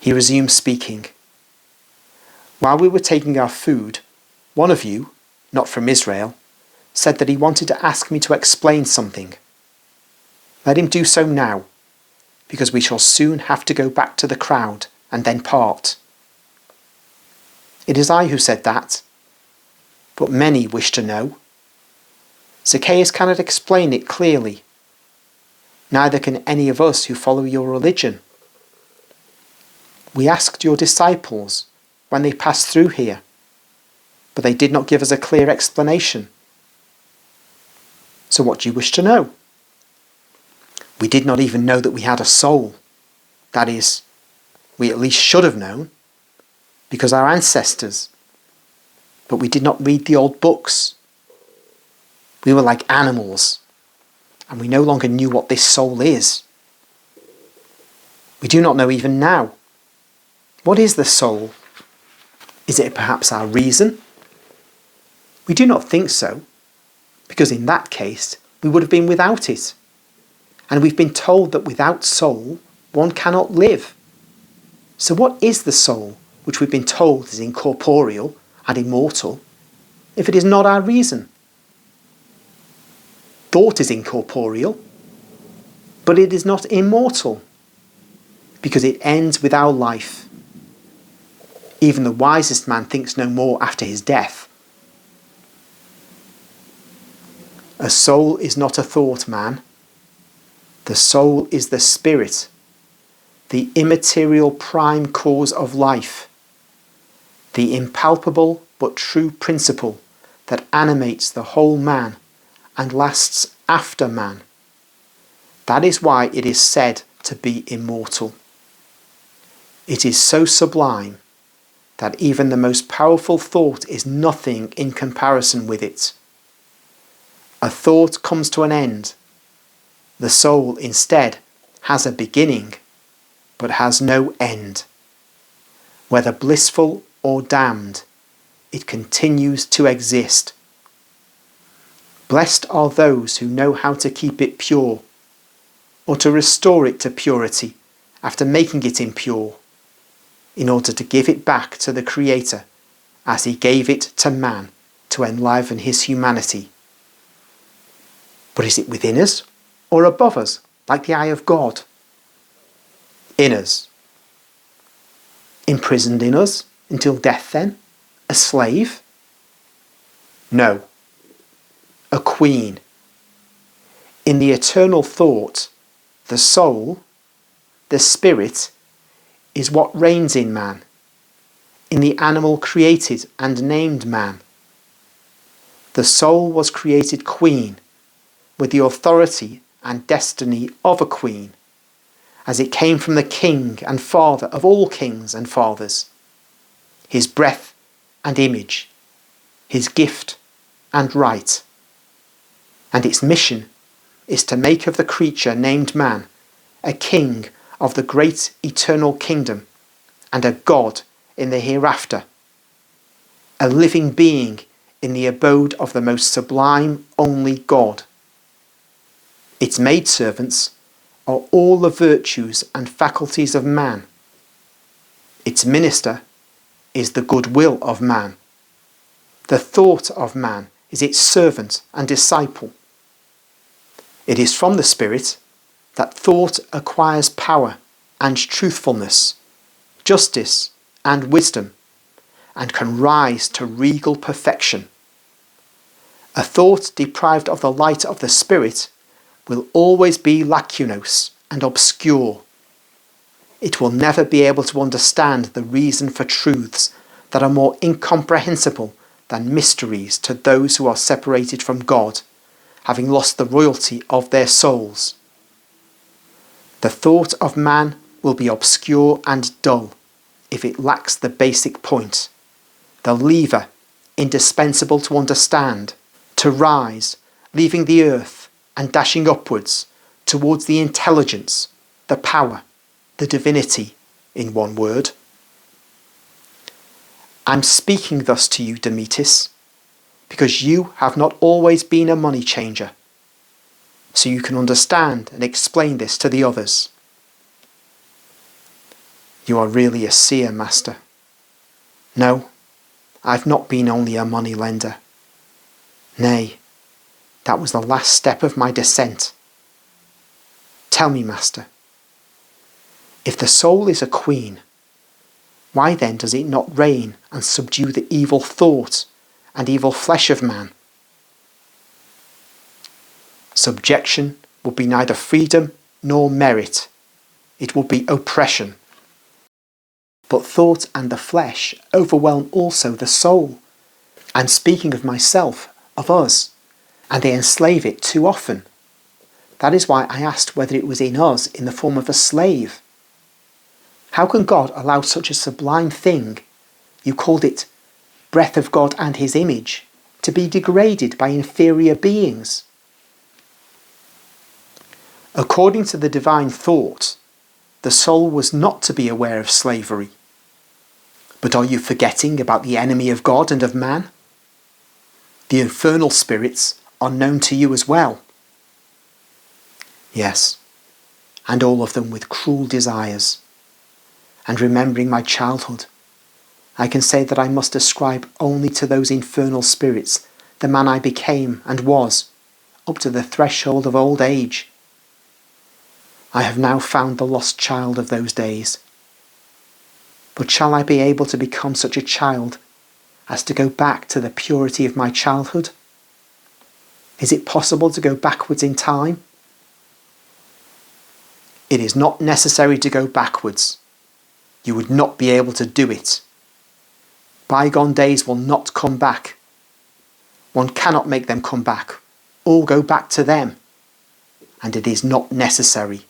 He resumed speaking. While we were taking our food, one of you, not from Israel, said that he wanted to ask me to explain something. Let him do so now, because we shall soon have to go back to the crowd and then part. It is I who said that, but many wish to know. Zacchaeus cannot explain it clearly. Neither can any of us who follow your religion. We asked your disciples when they passed through here, but they did not give us a clear explanation. So what do you wish to know? We did not even know that we had a soul. That is, we at least should have known, because our ancestors. But we did not read the old books. We were like animals, and we no longer knew what this soul is. We do not know even now. What is the soul? Is it perhaps our reason? We do not think so, because in that case we would have been without it. And we've been told that without soul one cannot live. So what is the soul which we've been told is incorporeal and immortal, if it is not our reason? Thought is incorporeal, but it is not immortal, because it ends with our life. Even the wisest man thinks no more after his death. A soul is not a thought, man. The soul is the spirit, the immaterial prime cause of life, the impalpable but true principle that animates the whole man and lasts after man. That is why it is said to be immortal. It is so sublime that even the most powerful thought is nothing in comparison with it. A thought comes to an end. The soul, instead, has a beginning, but has no end. Whether blissful or damned, it continues to exist. Blessed are those who know how to keep it pure, or to restore it to purity after making it impure, in order to give it back to the Creator as He gave it to man to enliven his humanity. But is it within us or above us, like the eye of God? In us. Imprisoned in us until death then? A slave? No. A queen. In the eternal thought, the soul, the spirit, is what reigns in man, in the animal created and named man. The soul was created queen, with the authority and destiny of a queen, as it came from the king and father of all kings and fathers, his breath and image, his gift and right. And its mission is to make of the creature named man a king of the great eternal kingdom and a god in the hereafter, a living being in the abode of the most sublime only God. Its maidservants are all the virtues and faculties of man. Its minister is the goodwill of man. The thought of man is its servant and disciple. It is from the Spirit that thought acquires power and truthfulness, justice and wisdom, and can rise to regal perfection. A thought deprived of the light of the Spirit will always be lacunose and obscure. It will never be able to understand the reason for truths that are more incomprehensible than mysteries to those who are separated from God, having lost the royalty of their souls. The thought of man will be obscure and dull if it lacks the basic point, the lever indispensable to understand, to rise, leaving the earth and dashing upwards towards the intelligence, the power, the divinity, in one word. I'm speaking thus to you, Demetis, because you have not always been a money changer, so you can understand and explain this to the others. You are really a seer, Master. No, I've not been only a money lender. Nay, that was the last step of my descent. Tell me, Master, if the soul is a queen, why then does it not reign and subdue the evil thought and evil flesh of man? Subjection would be neither freedom nor merit. It would be oppression. But thought and the flesh overwhelm also the soul. I'm speaking of myself, of us, and they enslave it too often. That is why I asked whether it was in us in the form of a slave. How can God allow such a sublime thing, you called it breath of God and his image, to be degraded by inferior beings? According to the divine thought, the soul was not to be aware of slavery. But are you forgetting about the enemy of God and of man? The infernal spirits are known to you as well. Yes, and all of them with cruel desires. And remembering my childhood, I can say that I must ascribe only to those infernal spirits the man I became and was, up to the threshold of old age. I have now found the lost child of those days. But shall I be able to become such a child as to go back to the purity of my childhood? Is it possible to go backwards in time? It is not necessary to go backwards. You would not be able to do it. Bygone days will not come back. One cannot make them come back, or go back to them. And it is not necessary.